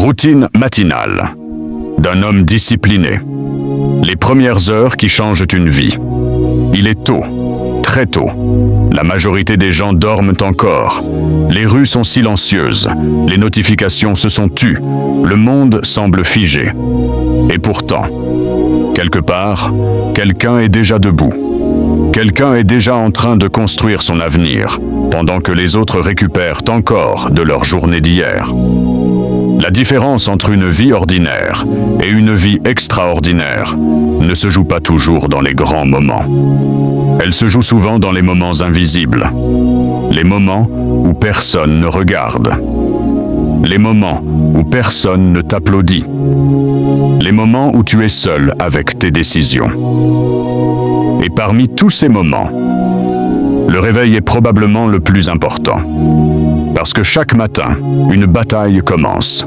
Routine matinale d'un homme discipliné. Les premières heures qui changent une vie. Il est tôt, très tôt. La majorité des gens dorment encore. Les rues sont silencieuses. Les notifications se sont tues. Le monde semble figé. Et pourtant, quelque part, quelqu'un est déjà debout. Quelqu'un est déjà en train de construire son avenir, pendant que les autres récupèrent encore de leur journée d'hier. La différence entre une vie ordinaire et une vie extraordinaire ne se joue pas toujours dans les grands moments. Elle se joue souvent dans les moments invisibles, les moments où personne ne regarde, les moments où personne ne t'applaudit, les moments où tu es seul avec tes décisions. Et parmi tous ces moments, le réveil est probablement le plus important. Parce que chaque matin, une bataille commence.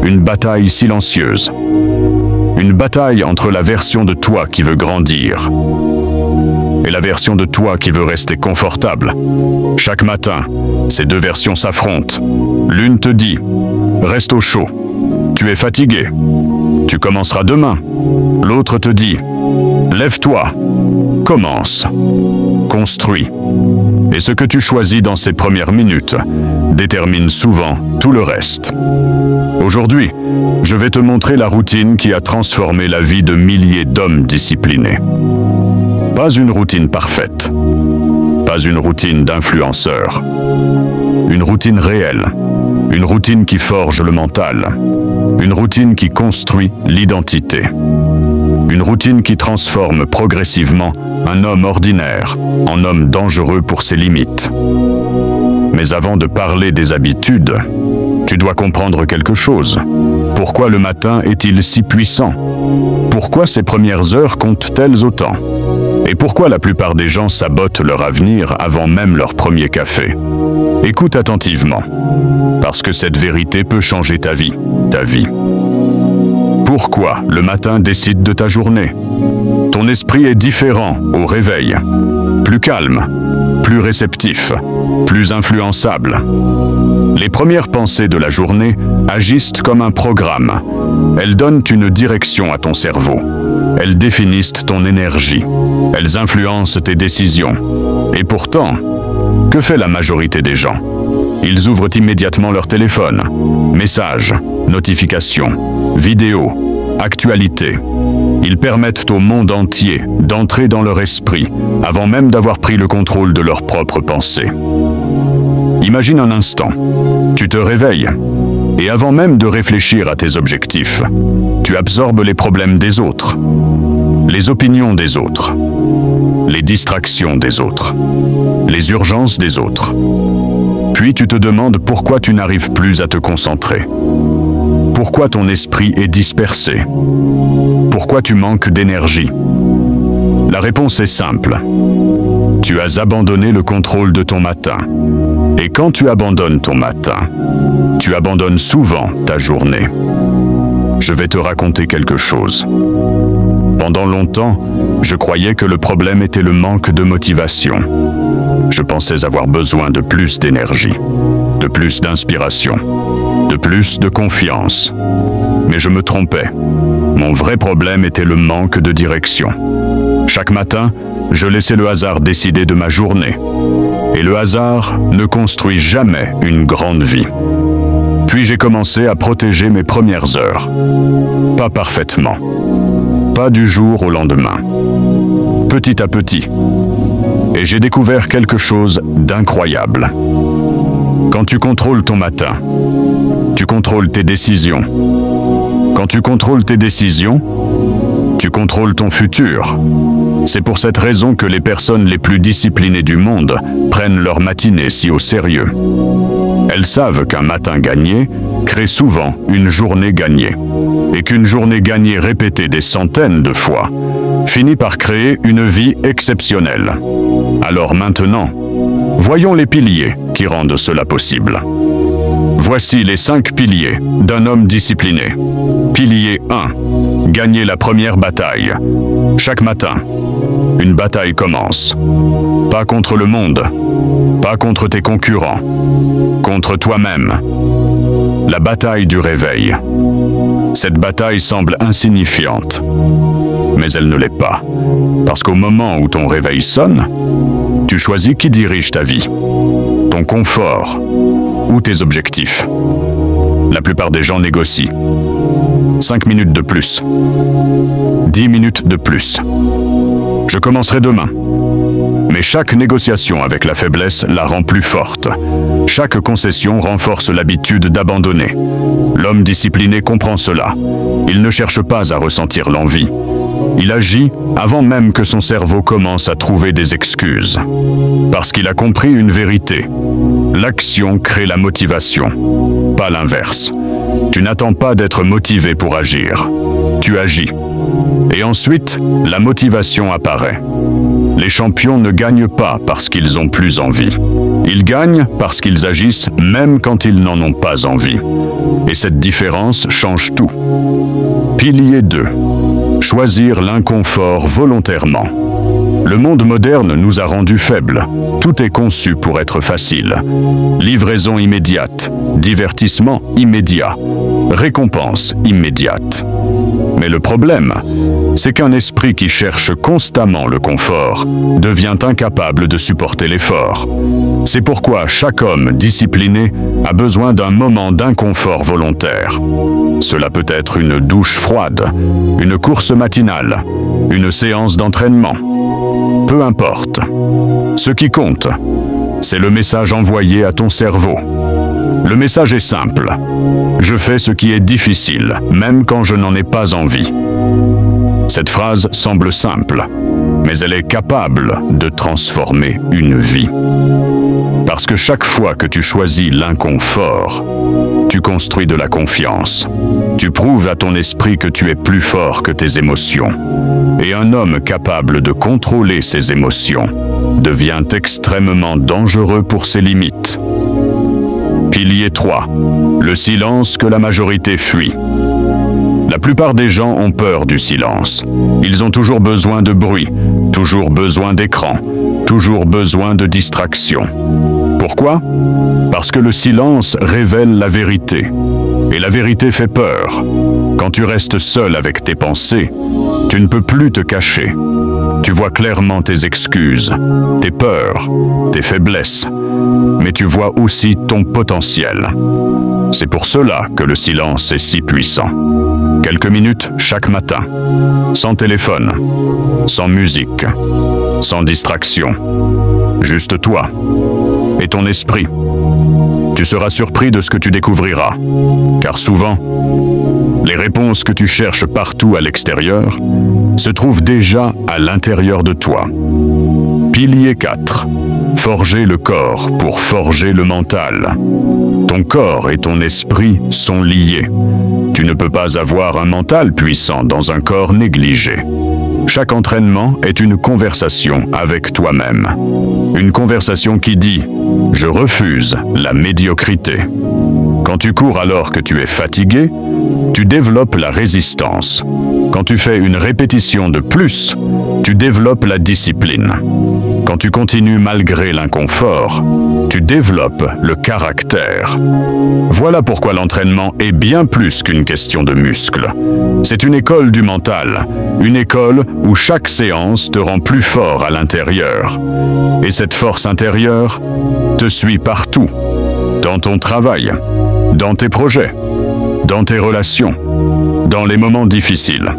Une bataille silencieuse. Une bataille entre la version de toi qui veut grandir et la version de toi qui veut rester confortable. Chaque matin, ces deux versions s'affrontent. L'une te dit « Reste au chaud, tu es fatigué, tu commenceras demain ». L'autre te dit « Lève-toi, commence, construis ». Et ce que tu choisis dans ces premières minutes détermine souvent tout le reste. Aujourd'hui, je vais te montrer la routine qui a transformé la vie de milliers d'hommes disciplinés. Pas une routine parfaite, pas une routine d'influenceur. Une routine réelle, une routine qui forge le mental, une routine qui construit l'identité. Une routine qui transforme progressivement un homme ordinaire en homme dangereux pour ses limites. Mais avant de parler des habitudes, tu dois comprendre quelque chose. Pourquoi le matin est-il si puissant? Pourquoi ces premières heures comptent-elles autant? Et pourquoi la plupart des gens sabotent leur avenir avant même leur premier café? Écoute attentivement, parce que cette vérité peut changer ta vie, ta vie. Pourquoi le matin décide de ta journée? Ton esprit est différent au réveil, plus calme, plus réceptif, plus influençable. Les premières pensées de la journée agissent comme un programme. Elles donnent une direction à ton cerveau. Elles définissent ton énergie. Elles influencent tes décisions. Et pourtant, que fait la majorité des gens? Ils ouvrent immédiatement leur téléphone. Messages, notifications, vidéos, actualités. Ils permettent au monde entier d'entrer dans leur esprit avant même d'avoir pris le contrôle de leurs propres pensées. Imagine un instant, tu te réveilles et avant même de réfléchir à tes objectifs, tu absorbes les problèmes des autres, les opinions des autres, les distractions des autres, les urgences des autres. Puis tu te demandes pourquoi tu n'arrives plus à te concentrer. Pourquoi ton esprit est dispersé? Pourquoi tu manques d'énergie? La réponse est simple. Tu as abandonné le contrôle de ton matin. Et quand tu abandonnes ton matin, tu abandonnes souvent ta journée. Je vais te raconter quelque chose. Pendant longtemps, je croyais que le problème était le manque de motivation. Je pensais avoir besoin de plus d'énergie, de plus d'inspiration, de plus de confiance. Mais je me trompais. Mon vrai problème était le manque de direction. Chaque matin, je laissais le hasard décider de ma journée. Et le hasard ne construit jamais une grande vie. Puis j'ai commencé à protéger mes premières heures. Pas parfaitement. Pas du jour au lendemain. Petit à petit. Et j'ai découvert quelque chose d'incroyable. Quand tu contrôles ton matin, tu contrôles tes décisions. Quand tu contrôles tes décisions, tu contrôles ton futur. C'est pour cette raison que les personnes les plus disciplinées du monde prennent leur matinée si au sérieux. Elles savent qu'un matin gagné crée souvent une journée gagnée. Et qu'une journée gagnée répétée des centaines de fois finit par créer une vie exceptionnelle. Alors maintenant, voyons les piliers qui rendent cela possible. Voici les 5 piliers d'un homme discipliné. Pilier 1. Gagner la première bataille. Chaque matin, une bataille commence. Pas contre le monde, pas contre tes concurrents, contre toi-même. la bataille du réveil. Cette bataille semble insignifiante, mais elle ne l'est pas. Parce qu'au moment où ton réveil sonne, tu choisis qui dirige ta vie, ton confort ou tes objectifs. La plupart des gens négocient. 5 minutes de plus. 10 minutes de plus. Je commencerai demain. Mais chaque négociation avec la faiblesse la rend plus forte. Chaque concession renforce l'habitude d'abandonner. L'homme discipliné comprend cela. Il ne cherche pas à ressentir l'envie. Il agit avant même que son cerveau commence à trouver des excuses. Parce qu'il a compris une vérité. L'action crée la motivation, pas l'inverse. Tu n'attends pas d'être motivé pour agir. Tu agis. Et ensuite, la motivation apparaît. Les champions ne gagnent pas parce qu'ils ont plus envie. Ils gagnent parce qu'ils agissent même quand ils n'en ont pas envie. Et cette différence change tout. Pilier 2. Choisir l'inconfort volontairement. Le monde moderne nous a rendus faibles. Tout est conçu pour être facile. Livraison immédiate, divertissement immédiat, récompense immédiate. Mais le problème, c'est qu'un esprit qui cherche constamment le confort devient incapable de supporter l'effort. C'est pourquoi chaque homme discipliné a besoin d'un moment d'inconfort volontaire. Cela peut être une douche froide, une course matinale, une séance d'entraînement. Peu importe. Ce qui compte, c'est le message envoyé à ton cerveau. Le message est simple. Je fais ce qui est difficile, même quand je n'en ai pas envie. Cette phrase semble simple, mais elle est capable de transformer une vie. Parce que chaque fois que tu choisis l'inconfort, tu construis de la confiance. Tu prouves à ton esprit que tu es plus fort que tes émotions. Et un homme capable de contrôler ses émotions devient extrêmement dangereux pour ses limites. Pilier 3. Le silence que la majorité fuit. La plupart des gens ont peur du silence. Ils ont toujours besoin de bruit, toujours besoin d'écran, toujours besoin de distraction. Pourquoi? Parce que le silence révèle la vérité. Et la vérité fait peur. Quand tu restes seul avec tes pensées, tu ne peux plus te cacher. Tu vois clairement tes excuses, tes peurs, tes faiblesses, mais tu vois aussi ton potentiel. C'est pour cela que le silence est si puissant. Quelques minutes chaque matin, sans téléphone, sans musique, sans distraction, juste toi et ton esprit. Tu seras surpris de ce que tu découvriras, car souvent, les réponses que tu cherches partout à l'extérieur se trouvent déjà à l'intérieur de toi. Pilier 4. Forger le corps pour forger le mental. Ton corps et ton esprit sont liés. Tu ne peux pas avoir un mental puissant dans un corps négligé. Chaque entraînement est une conversation avec toi-même. Une conversation qui dit « Je refuse la médiocrité ». Quand tu cours alors que tu es fatigué, tu développes la résistance. Quand tu fais une répétition de plus, tu développes la discipline. Quand tu continues malgré l'inconfort, tu développes le caractère. Voilà pourquoi l'entraînement est bien plus qu'une question de muscles. C'est une école du mental, une école où chaque séance te rend plus fort à l'intérieur. Et cette force intérieure te suit partout, dans ton travail, dans tes projets, dans tes relations, dans les moments difficiles.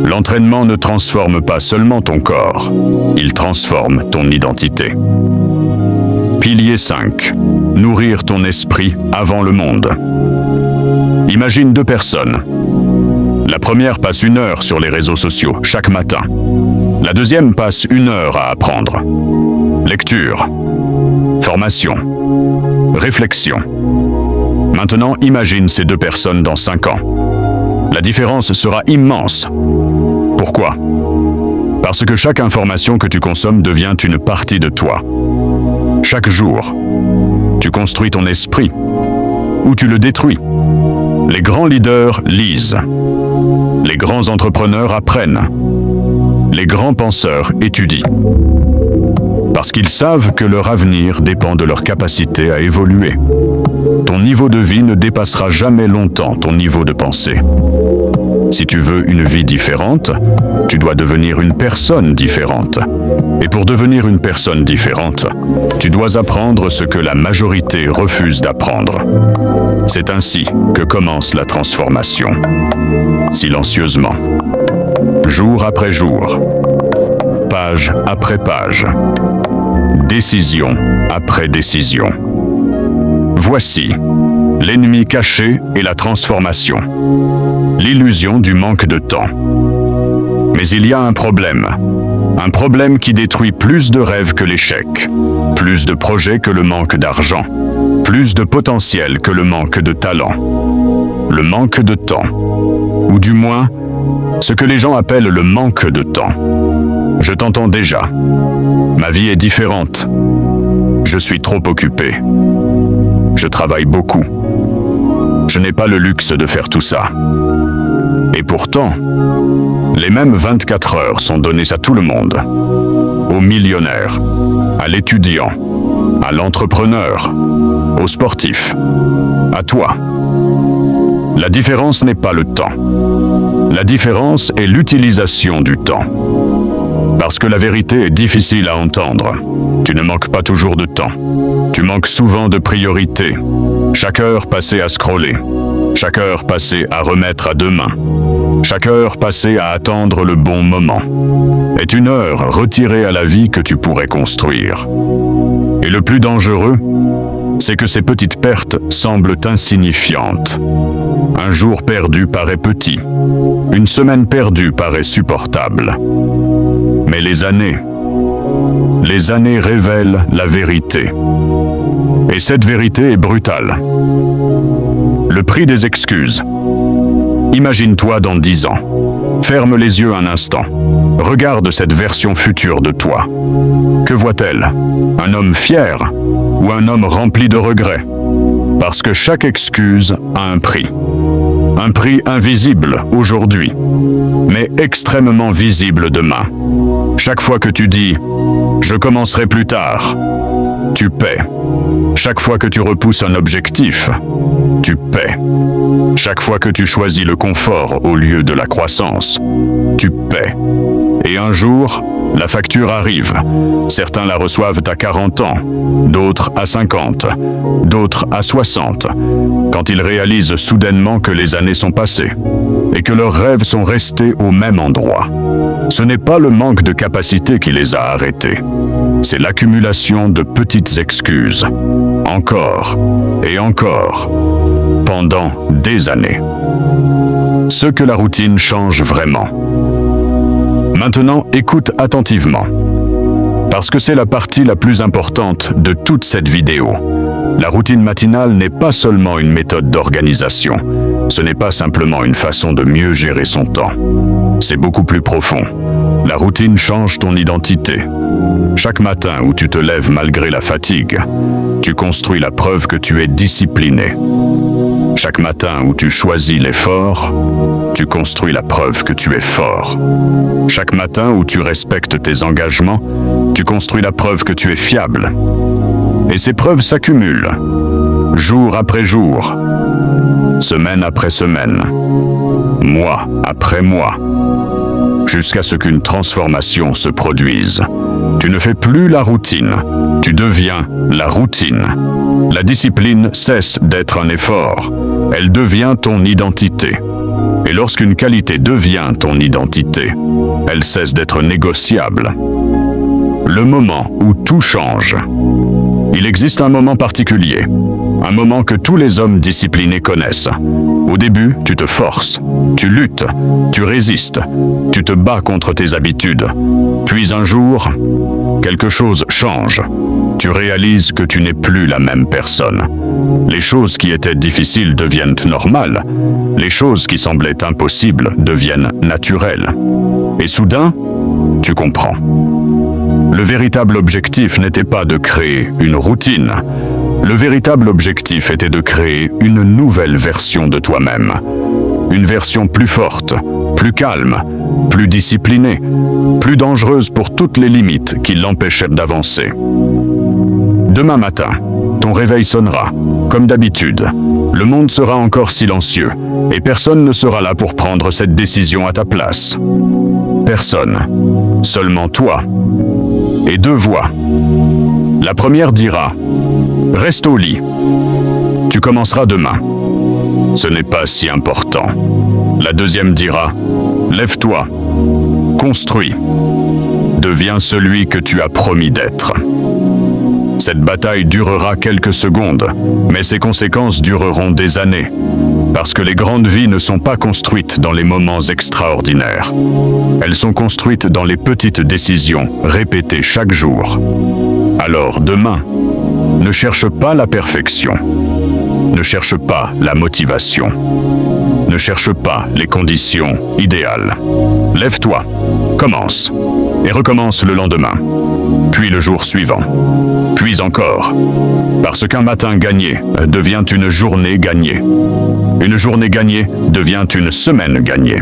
L'entraînement ne transforme pas seulement ton corps, il transforme ton identité. Pilier 5. Nourrir ton esprit avant le monde. Imagine 2 personnes. La première passe 1 heure sur les réseaux sociaux chaque matin. La deuxième passe 1 heure à apprendre. Lecture, formation, réflexion. Maintenant, imagine ces 2 personnes dans 5 ans. La différence sera immense. Pourquoi? Parce que chaque information que tu consommes devient une partie de toi. Chaque jour, tu construis ton esprit ou tu le détruis. Les grands leaders lisent. Les grands entrepreneurs apprennent. Les grands penseurs étudient. Parce qu'ils savent que leur avenir dépend de leur capacité à évoluer. ton niveau de vie ne dépassera jamais longtemps ton niveau de pensée. Si tu veux une vie différente, tu dois devenir une personne différente. Et pour devenir une personne différente, tu dois apprendre ce que la majorité refuse d'apprendre. C'est ainsi que commence la transformation. Silencieusement. Jour après jour. Page après page. Décision après décision. Voici l'ennemi caché et la transformation. L'illusion du manque de temps. Mais il y a un problème qui détruit plus de rêves que l'échec, plus de projets que le manque d'argent, plus de potentiel que le manque de talent. Le manque de temps, ou du moins, ce que les gens appellent le manque de temps. Je t'entends déjà. Ma vie est différente. Je suis trop occupé. Je travaille beaucoup. Je n'ai pas le luxe de faire tout ça. Et pourtant, les mêmes 24 heures sont données à tout le monde. Au millionnaire, à l'étudiant, à l'entrepreneur, au sportif, à toi. La différence n'est pas le temps. La différence est l'utilisation du temps. Parce que la vérité est difficile à entendre. Tu ne manques pas toujours de temps. Tu manques souvent de priorité. Chaque heure passée à scroller. Chaque heure passée à remettre à demain. Chaque heure passée à attendre le bon moment est une heure retirée à la vie que tu pourrais construire. Et le plus dangereux, c'est que ces petites pertes semblent insignifiantes. Un jour perdu paraît petit. Une semaine perdue paraît supportable. Mais les années révèlent la vérité. Et cette vérité est brutale. Le prix des excuses. Imagine-toi dans 10 ans. Ferme les yeux un instant. Regarde cette version future de toi. Que voit-elle? Un homme fier ou un homme rempli de regrets? Parce que chaque excuse a un prix. Un prix invisible aujourd'hui, mais extrêmement visible demain. Chaque fois que tu dis « je commencerai plus tard », tu paies. Chaque fois que tu repousses un objectif, tu paies. Chaque fois que tu choisis le confort au lieu de la croissance, tu paies. Et un jour, la facture arrive. Certains la reçoivent à 40 ans, d'autres à 50, d'autres à 60, quand ils réalisent soudainement que les années sont passées et que leurs rêves sont restés au même endroit. Ce n'est pas le manque de capacité qui les a arrêtés. C'est l'accumulation de petites excuses, encore et encore, pendant des années. Ce que la routine change vraiment. Maintenant, écoute attentivement, parce que c'est la partie la plus importante de toute cette vidéo. La routine matinale n'est pas seulement une méthode d'organisation, ce n'est pas simplement une façon de mieux gérer son temps. C'est beaucoup plus profond. La routine change ton identité. Chaque matin où tu te lèves malgré la fatigue, tu construis la preuve que tu es discipliné. Chaque matin où tu choisis l'effort, tu construis la preuve que tu es fort. Chaque matin où tu respectes tes engagements, tu construis la preuve que tu es fiable. Et ces preuves s'accumulent, jour après jour, semaine après semaine, mois après mois, jusqu'à ce qu'une transformation se produise. Tu ne fais plus la routine, tu deviens la routine. La discipline cesse d'être un effort, elle devient ton identité. Et lorsqu'une qualité devient ton identité, elle cesse d'être négociable. Le moment où tout change. Il existe un moment particulier, un moment que tous les hommes disciplinés connaissent. Au début, tu te forces, tu luttes, tu résistes, tu te bats contre tes habitudes. Puis un jour, quelque chose change. Tu réalises que tu n'es plus la même personne. Les choses qui étaient difficiles deviennent normales. Les choses qui semblaient impossibles deviennent naturelles. Et soudain, tu comprends. Le véritable objectif n'était pas de créer une routine. Le véritable objectif était de créer une nouvelle version de toi-même. Une version plus forte, plus calme, plus disciplinée, plus dangereuse pour toutes les limites qui l'empêchaient d'avancer. Demain matin, ton réveil sonnera. Comme d'habitude, le monde sera encore silencieux et personne ne sera là pour prendre cette décision à ta place. Personne. Seulement toi. Et deux voix. La première dira « Reste au lit. Tu commenceras demain. Ce n'est pas si important. » La deuxième dira « Lève-toi. Construis. Deviens celui que tu as promis d'être. » Cette bataille durera quelques secondes, mais ses conséquences dureront des années. Parce que les grandes vies ne sont pas construites dans les moments extraordinaires. Elles sont construites dans les petites décisions répétées chaque jour. Alors demain, ne cherche pas la perfection. Ne cherche pas la motivation. Ne cherche pas les conditions idéales. Lève-toi, commence, et recommence le lendemain, puis le jour suivant, puis encore. Parce qu'un matin gagné devient une journée gagnée. Une journée gagnée devient une semaine gagnée.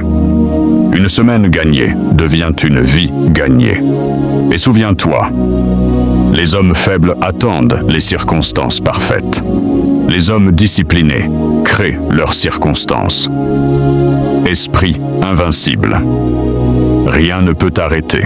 Une semaine gagnée devient une vie gagnée. Et souviens-toi, les hommes faibles attendent les circonstances parfaites. Les hommes disciplinés créent leurs circonstances. Esprit invincible. Rien ne peut t'arrêter.